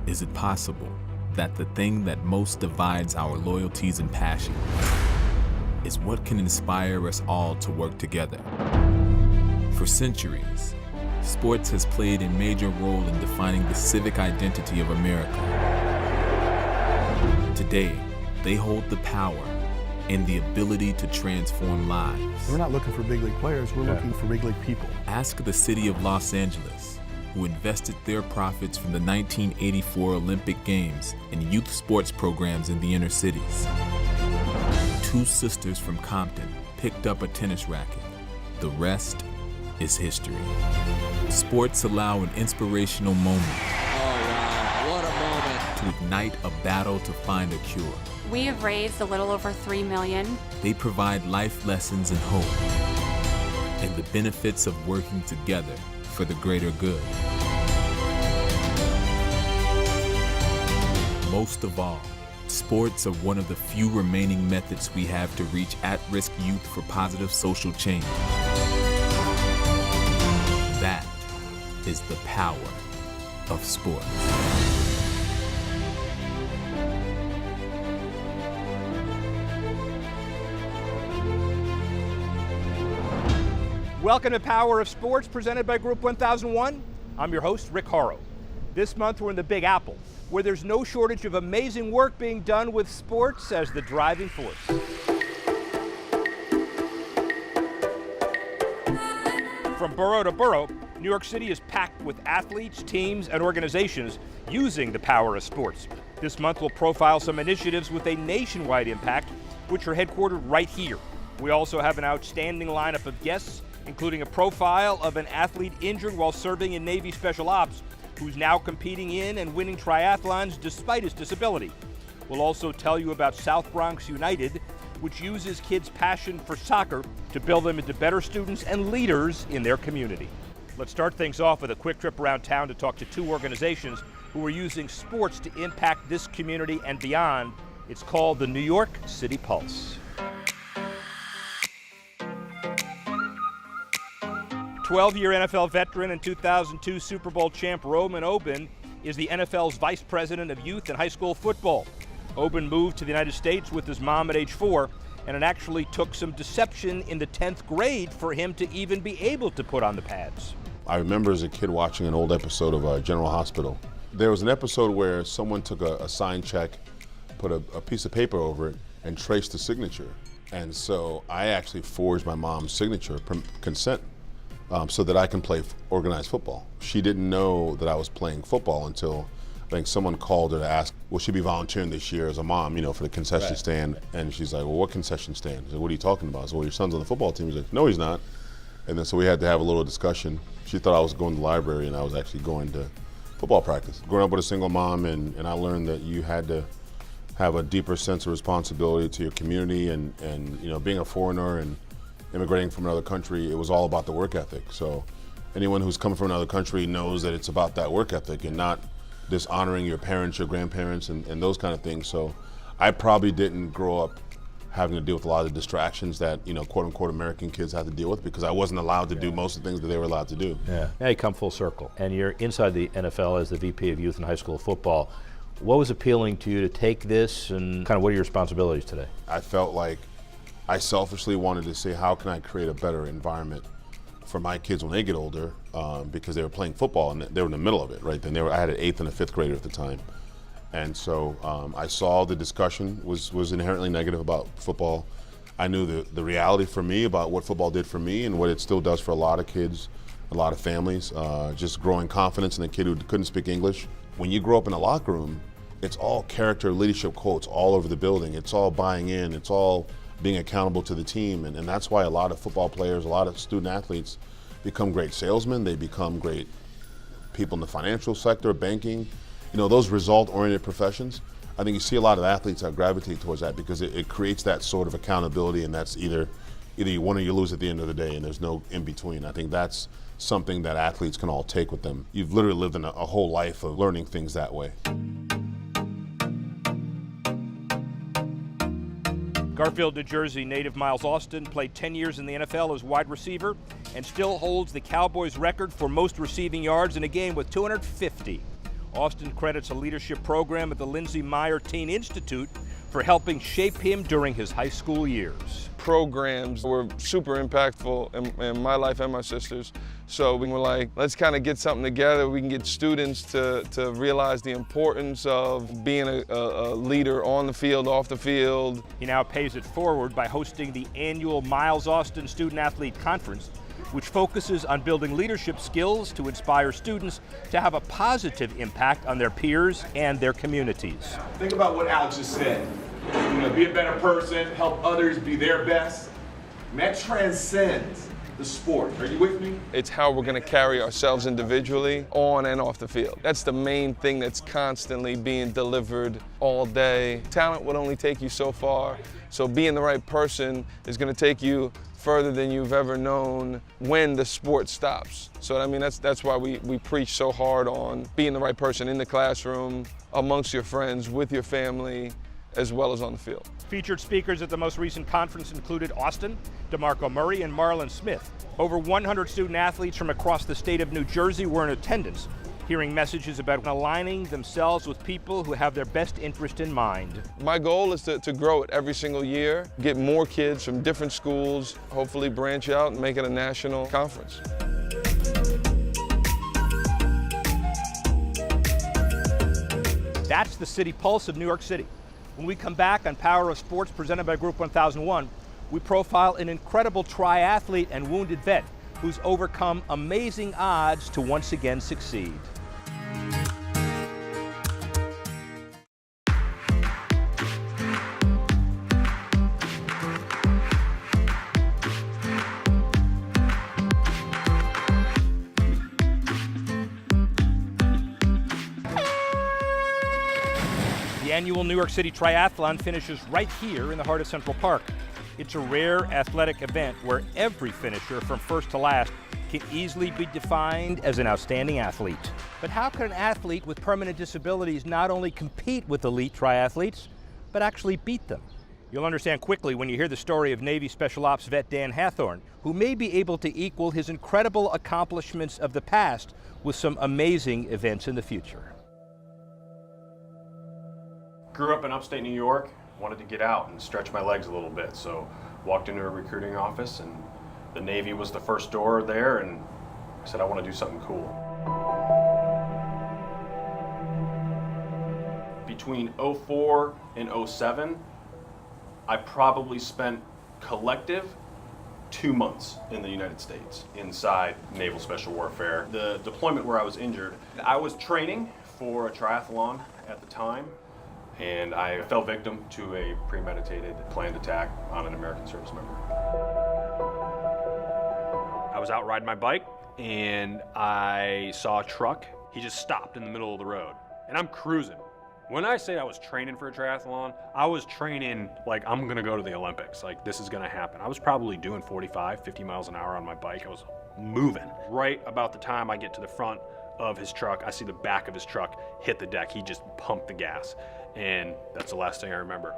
Is it possible that the thing that most divides our loyalties and passions is what can inspire us all to work together? For centuries, sports has played a major role in defining the civic identity of America. Today, they hold the power and the ability to transform lives. We're not looking for big league players, we're looking for big league people. Ask the city of Los Angeles, who invested their profits from the 1984 Olympic Games in youth sports programs in the inner cities. Two sisters from Compton picked up a tennis racket. The rest is history. Sports allow an inspirational moment. Oh, wow, what a moment. To ignite a battle to find a cure. We have raised a little over $3 million. They provide life lessons and hope, and the benefits of working together for the greater good. Most of all, sports are one of the few remaining methods we have to reach at-risk youth for positive social change. That is the power of sports. Welcome to Power of Sports, presented by Group 1001. I'm your host, Rick Horrow. This month we're in the Big Apple, where there's no shortage of amazing work being done with sports as the driving force. From borough to borough, New York City is packed with athletes, teams, and organizations using the power of sports. This month we'll profile some initiatives with a nationwide impact, which are headquartered right here. We also have an outstanding lineup of guests, including a profile of an athlete injured while serving in Navy Special Ops, who's now competing in and winning triathlons despite his disability. We'll also tell you about South Bronx United, which uses kids' passion for soccer to build them into better students and leaders in their community. Let's start things off with a quick trip around town to talk to two organizations who are using sports to impact this community and beyond. It's called the New York City Pulse. 12-year NFL veteran and 2002 Super Bowl champ Roman Oben is the NFL's vice president of youth and high school football. Oben moved to the United States with his mom at age 4, and it actually took some deception in the 10th grade for him to even be able to put on the pads. I remember as a kid watching an old episode of General Hospital. There was an episode where someone took a signed check, put a piece of paper over it, and traced the signature. And so I actually forged my mom's signature, consent, so that I can play organized football. She didn't know that I was playing football until I think someone called her to ask, will she be volunteering this year as a mom, for the concession stand? And she's like, well, what concession stand? I said, what are you talking about? I said, well, your son's on the football team. He's like, no, he's not. And then so we had to have a little discussion. She thought I was going to the library and I was actually going to football practice. Growing up with a single mom, and I learned that you had to have a deeper sense of responsibility to your community, and being a foreigner and immigrating from another country, it was all about the work ethic. So anyone who's coming from another country knows that it's about that work ethic and not dishonoring your parents, your grandparents, and those kind of things. So I probably didn't grow up having to deal with a lot of the distractions that, quote unquote American kids have to deal with, because I wasn't allowed to do most of the things that they were allowed to do. Yeah, now you come full circle, and you're inside the NFL as the VP of Youth and High School Football. What was appealing to you to take this, and kind of what are your responsibilities today? I felt like I selfishly wanted to say, how can I create a better environment for my kids when they get older, because they were playing football and they were in the middle of it, right? Then I had an 8th and a 5th grader at the time. And so I saw the discussion was inherently negative about football. I knew the reality for me about what football did for me and what it still does for a lot of kids, a lot of families, just growing confidence in a kid who couldn't speak English. When you grow up in a locker room, it's all character leadership quotes all over the building. It's all buying in, it's all being accountable to the team, and that's why a lot of football players, a lot of student athletes become great salesmen, they become great people in the financial sector, banking, those result-oriented professions. I think you see a lot of athletes that gravitate towards that because it creates that sort of accountability, and that's either you win or you lose at the end of the day, and there's no in between. I think that's something that athletes can all take with them. You've literally lived in a whole life of learning things that way. Garfield, New Jersey native Miles Austin played 10 years in the NFL as wide receiver and still holds the Cowboys record for most receiving yards in a game with 250. Austin credits a leadership program at the Lindsay Meyer Teen Institute for helping shape him during his high school years. Programs were super impactful in my life and my sister's. So we were like, let's kind of get something together. We can get students to realize the importance of being a leader on the field, off the field. He now pays it forward by hosting the annual Miles Austin Student Athlete Conference, which focuses on building leadership skills to inspire students to have a positive impact on their peers and their communities. Think about what Alex just said. Be a better person, help others be their best. And that transcends the sport. Are you with me? It's how we're going to carry ourselves individually on and off the field. That's the main thing that's constantly being delivered all day. Talent would only take you so far, so being the right person is going to take you further than you've ever known when the sport stops. So I mean, that's why we preach so hard on being the right person in the classroom, amongst your friends, with your family, as well as on the field. Featured speakers at the most recent conference included Austin, DeMarco Murray, and Marlon Smith. Over 100 student athletes from across the state of New Jersey were in attendance, hearing messages about aligning themselves with people who have their best interest in mind. My goal is to grow it every single year, get more kids from different schools, hopefully branch out and make it a national conference. That's the City Pulse of New York City. When we come back on Power of Sports presented by Group 1001, we profile an incredible triathlete and wounded vet who's overcome amazing odds to once again succeed. The annual New York City Triathlon finishes right here in the heart of Central Park. It's a rare athletic event where every finisher from first to last can easily be defined as an outstanding athlete. But how can an athlete with permanent disabilities not only compete with elite triathletes, but actually beat them? You'll understand quickly when you hear the story of Navy Special Ops vet Dan Hathorn, who may be able to equal his incredible accomplishments of the past with some amazing events in the future. Grew up in upstate New York, wanted to get out and stretch my legs a little bit, so walked into a recruiting office and the Navy was the first door there, and I said I want to do something cool. Between 04 and 07, I probably spent collective 2 months in the United States inside Naval Special Warfare. The deployment where I was injured, I was training for a triathlon at the time, and I fell victim to a premeditated planned attack on an American service member. I was out riding my bike and I saw a truck. He just stopped in the middle of the road and I'm cruising. When I say I was training for a triathlon, I was training like I'm gonna go to the Olympics, like this is gonna happen. I was probably doing 45, 50 miles an hour on my bike. I was moving. Right about the time I get to the front of his truck, I see the back of his truck hit the deck. He just pumped the gas. And that's the last thing I remember.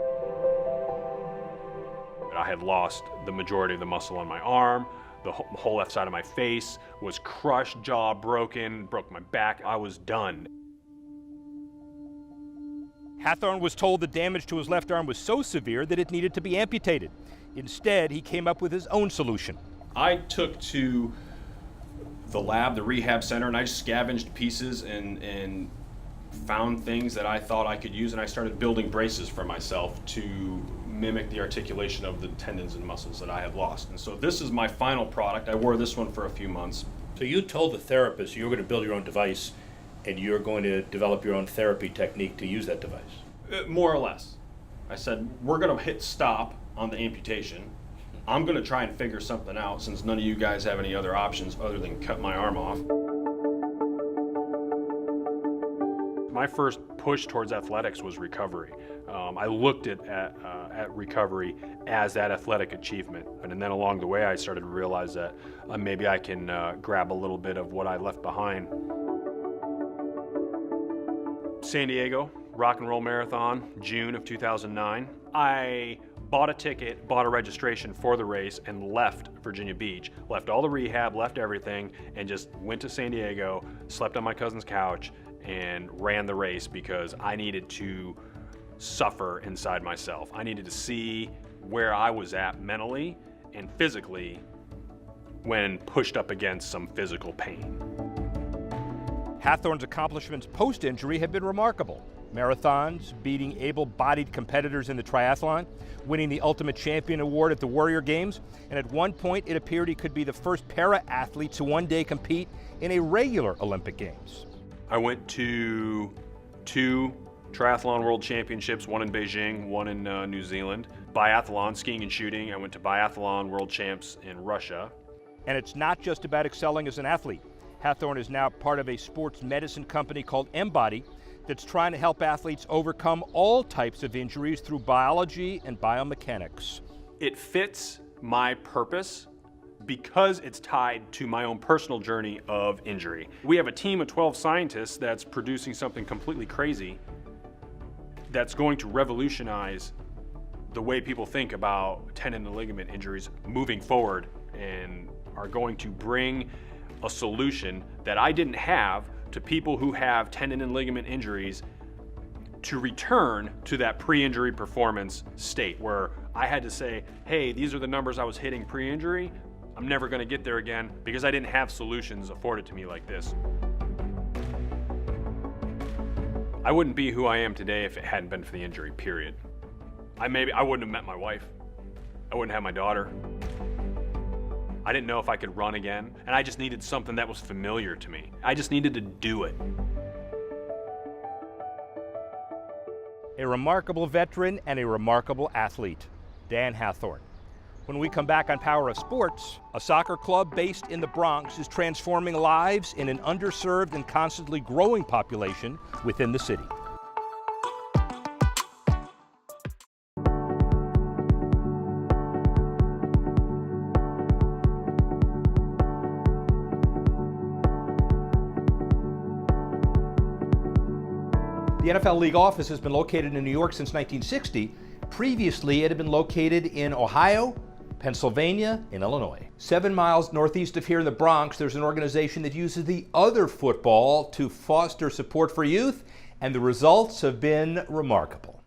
I had lost the majority of the muscle on my arm. The whole left side of my face was crushed, jaw broken, broke my back. I was done. Hathorn was told the damage to his left arm was so severe that it needed to be amputated. Instead, he came up with his own solution. I took to the lab, the rehab center, and I just scavenged pieces and found things that I thought I could use, and I started building braces for myself to mimic the articulation of the tendons and muscles that I had lost. And so this is my final product. I wore this one for a few months. So you told the therapist you were going to build your own device and you're going to develop your own therapy technique to use that device? More or less. I said, we're going to hit stop on the amputation. I'm going to try and figure something out since none of you guys have any other options other than cut my arm off. My first push towards athletics was recovery. I looked at recovery as that athletic achievement. And then along the way, I started to realize that maybe I can grab a little bit of what I left behind. San Diego, Rock and Roll Marathon, June of 2009. I bought a ticket, bought a registration for the race, and left Virginia Beach. Left all the rehab, left everything, and just went to San Diego, slept on my cousin's couch, and ran the race because I needed to suffer inside myself. I needed to see where I was at mentally and physically when pushed up against some physical pain. Hathorn's accomplishments post-injury have been remarkable. Marathons, beating able-bodied competitors in the triathlon, winning the Ultimate Champion Award at the Warrior Games, and at one point it appeared he could be the first para-athlete to one day compete in a regular Olympic Games. I went to 2 triathlon world championships, one in Beijing, one in New Zealand. Biathlon, skiing and shooting, I went to biathlon world champs in Russia. And it's not just about excelling as an athlete. Hathorn is now part of a sports medicine company called Embody that's trying to help athletes overcome all types of injuries through biology and biomechanics. It fits my purpose because it's tied to my own personal journey of injury. We have a team of 12 scientists that's producing something completely crazy that's going to revolutionize the way people think about tendon and ligament injuries moving forward, and are going to bring a solution that I didn't have to people who have tendon and ligament injuries to return to that pre-injury performance state where I had to say, hey, these are the numbers I was hitting pre-injury. I'm never going to get there again because I didn't have solutions afforded to me like this. I wouldn't be who I am today if it hadn't been for the injury, period. I wouldn't have met my wife. I wouldn't have my daughter. I didn't know if I could run again, and I just needed something that was familiar to me. I just needed to do it. A remarkable veteran and a remarkable athlete, Dan Hathorn. When we come back on Power of Sports, a soccer club based in the Bronx is transforming lives in an underserved and constantly growing population within the city. The NFL League office has been located in New York since 1960. Previously, it had been located in Ohio, Pennsylvania, and Illinois. 7 miles northeast of here in the Bronx, there's an organization that uses the other football to foster support for youth, and the results have been remarkable.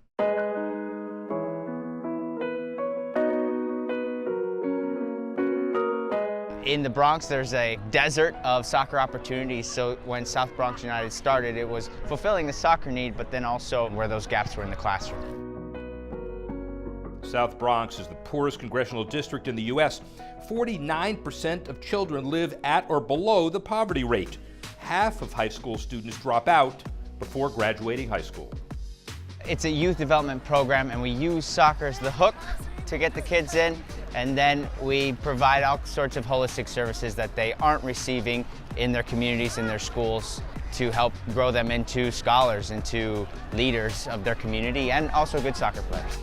In the Bronx, there's a desert of soccer opportunities, so when South Bronx United started, it was fulfilling the soccer need, but then also where those gaps were in the classroom. South Bronx is the poorest congressional district in the U.S. 49% of children live at or below the poverty rate. Half of high school students drop out before graduating high school. It's a youth development program, and we use soccer as the hook to get the kids in, and then we provide all sorts of holistic services that they aren't receiving in their communities, in their schools, to help grow them into scholars, into leaders of their community, and also good soccer players.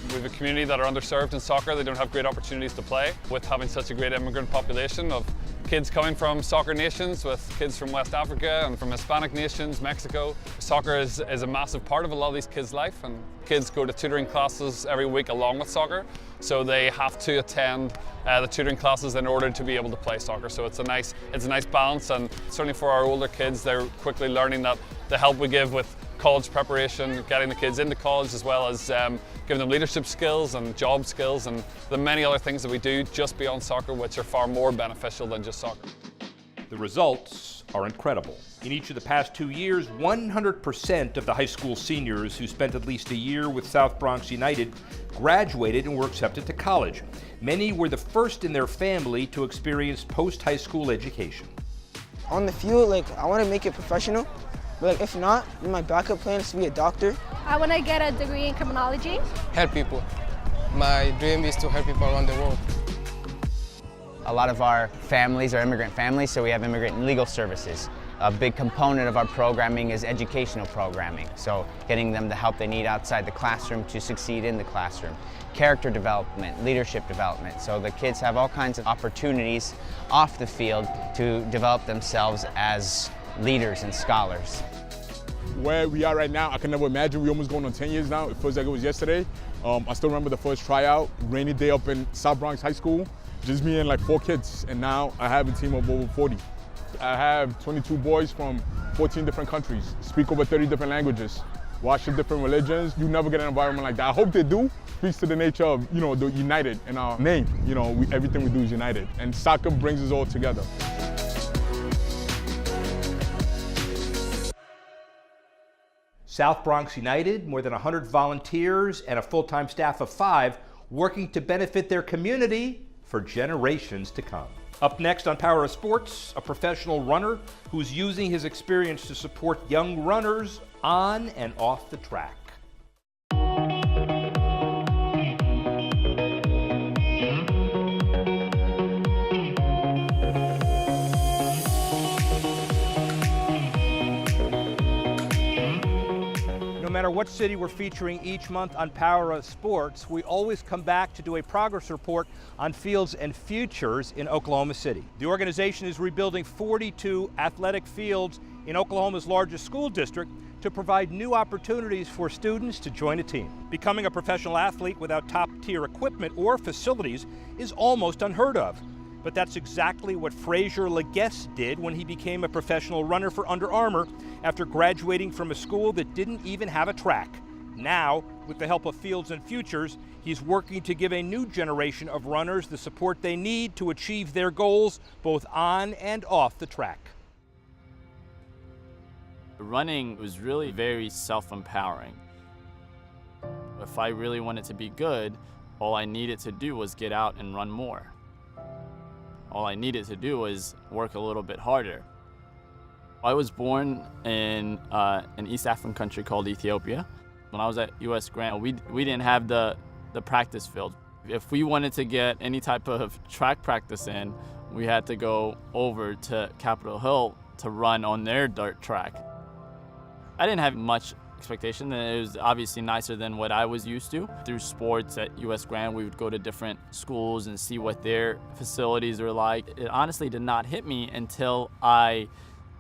We have a community that are underserved in soccer. They don't have great opportunities to play. With having such a great immigrant population of kids coming from soccer nations, with kids from West Africa and from Hispanic nations, Mexico. Soccer is a massive part of a lot of these kids' life, and kids go to tutoring classes every week along with soccer, so they have to attend the tutoring classes in order to be able to play soccer. So it's a nice balance, and certainly for our older kids, they're quickly learning that the help we give with college preparation, getting the kids into college, as well as giving them leadership skills and job skills and the many other things that we do just beyond soccer, which are far more beneficial than just soccer. The results are incredible. In each of the past 2 years, 100% of the high school seniors who spent at least a year with South Bronx United graduated and were accepted to college. Many were the first in their family to experience post-high school education. On the field, I want to make it professional. But if not, my backup plan is to be a doctor. I want to get a degree in criminology. Help people. My dream is to help people around the world. A lot of our families are immigrant families, so we have immigrant legal services. A big component of our programming is educational programming, so getting them the help they need outside the classroom to succeed in the classroom. Character development, leadership development, so the kids have all kinds of opportunities off the field to develop themselves as leaders and scholars. Where we are right now, I can never imagine. We're almost going on 10 years now. It feels like it was yesterday. I still remember the first tryout, rainy day up in South Bronx High School, just me and 4 kids, and now I have a team of over 40. I have 22 boys from 14 different countries, speak over 30 different languages, worship different religions. You never get an environment like that. I hope they do. Speaks to the nature of, the united in our name. Everything we do is united. And soccer brings us all together. South Bronx United, more than 100 volunteers and a full-time staff of 5 working to benefit their community for generations to come. Up next on Power of Sports, a professional runner who's using his experience to support young runners on and off the track. No matter what city we're featuring each month on Power of Sports, we always come back to do a progress report on Fields and Futures in Oklahoma City. The organization is rebuilding 42 athletic fields in Oklahoma's largest school district to provide new opportunities for students to join a team. Becoming a professional athlete without top-tier equipment or facilities is almost unheard of. But that's exactly what Frazier Leguest did when he became a professional runner for Under Armour after graduating from a school that didn't even have a track. Now, with the help of Fields and Futures, he's working to give a new generation of runners the support they need to achieve their goals both on and off the track. Running was really very self-empowering. If I really wanted to be good, all I needed to do was get out and run more. All I needed to do was work a little bit harder. I was born in an East African country called Ethiopia. When I was at US Grant, we didn't have the practice field. If we wanted to get any type of track practice in, we had to go over to Capitol Hill to run on their dirt track. I didn't have much expectation. It was obviously nicer than what I was used to. Through sports at US Grant, we would go to different schools and see what their facilities were like. It honestly did not hit me until I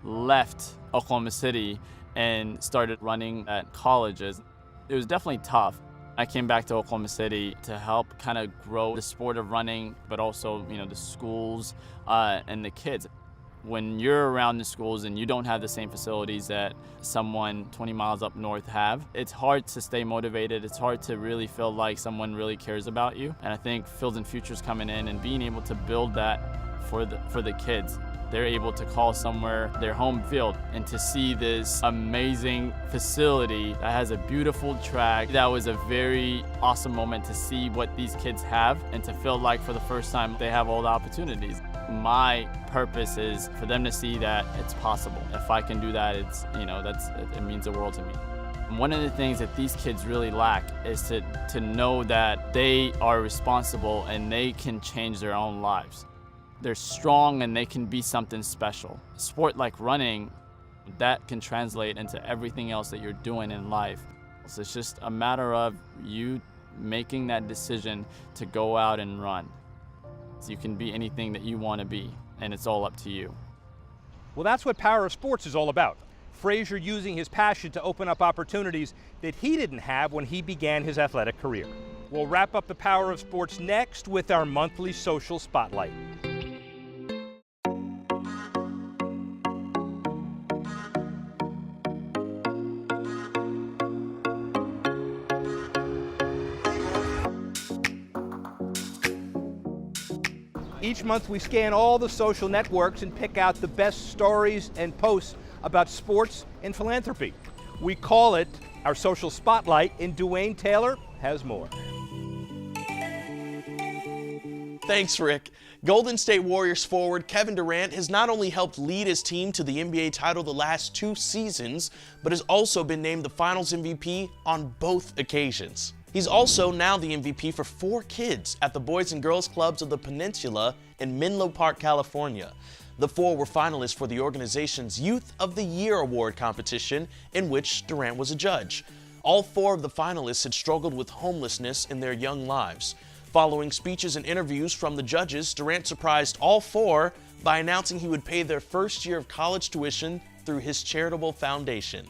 left Oklahoma City and started running at colleges. It was definitely tough. I came back to Oklahoma City to help kind of grow the sport of running, but also, the schools and the kids. When you're around the schools and you don't have the same facilities that someone 20 miles up north have, it's hard to stay motivated. It's hard to really feel like someone really cares about you. And I think Fields and Futures coming in and being able to build that for the kids. They're able to call somewhere their home field and to see this amazing facility that has a beautiful track. That was a very awesome moment to see what these kids have and to feel like for the first time they have all the opportunities. My purpose is for them to see that it's possible. If I can do that, it means the world to me. And one of the things that these kids really lack is to know that they are responsible and they can change their own lives. They're strong and they can be something special. A sport like running, that can translate into everything else that you're doing in life. So it's just a matter of you making that decision to go out and run. So you can be anything that you want to be, and it's all up to you. Well, that's what Power of Sports is all about. Frazier using his passion to open up opportunities that he didn't have when he began his athletic career. We'll wrap up the Power of Sports next with our monthly social spotlight. Each month we scan all the social networks and pick out the best stories and posts about sports and philanthropy. We call it our social spotlight, and Dwayne Taylor has more. Thanks, Rick. Golden State Warriors forward Kevin Durant has not only helped lead his team to the NBA title the last 2 seasons, but has also been named the Finals MVP on both occasions. He's also now the MVP for 4 kids at the Boys and Girls Clubs of the Peninsula in Menlo Park, California. The 4 were finalists for the organization's Youth of the Year award competition, in which Durant was a judge. All 4 of the finalists had struggled with homelessness in their young lives. Following speeches and interviews from the judges, Durant surprised all 4 by announcing he would pay their first year of college tuition through his charitable foundation.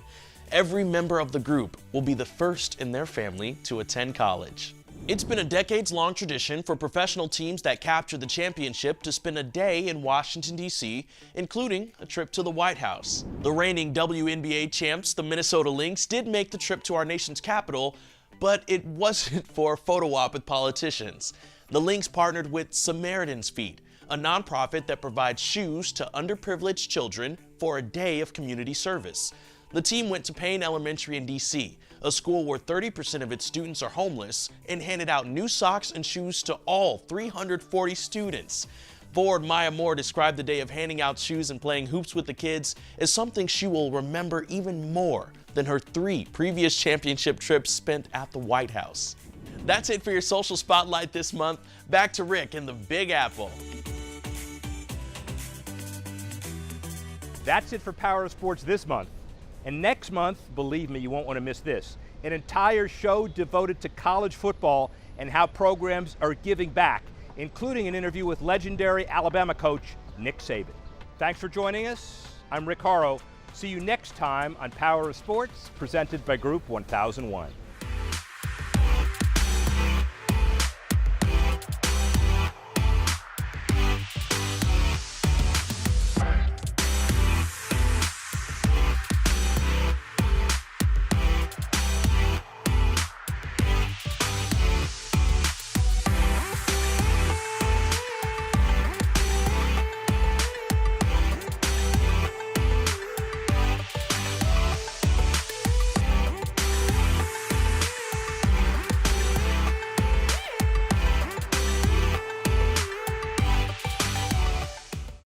Every member of the group will be the first in their family to attend college. It's been a decades-long tradition for professional teams that capture the championship to spend a day in Washington, D.C., including a trip to the White House. The reigning WNBA champs, the Minnesota Lynx, did make the trip to our nation's capital, but it wasn't for a photo op with politicians. The Lynx partnered with Samaritan's Feet, a nonprofit that provides shoes to underprivileged children for a day of community service. The team went to Payne Elementary in D.C., a school where 30% of its students are homeless, and handed out new socks and shoes to all 340 students. Forward Maya Moore described the day of handing out shoes and playing hoops with the kids as something she will remember even more than her 3 previous championship trips spent at the White House. That's it for your social spotlight this month. Back to Rick in the Big Apple. That's it for Power of Sports this month. And next month, believe me, you won't want to miss this, an entire show devoted to college football and how programs are giving back, including an interview with legendary Alabama coach Nick Saban. Thanks for joining us. I'm Rick Horrow. See you next time on Power of Sports, presented by Group 1001.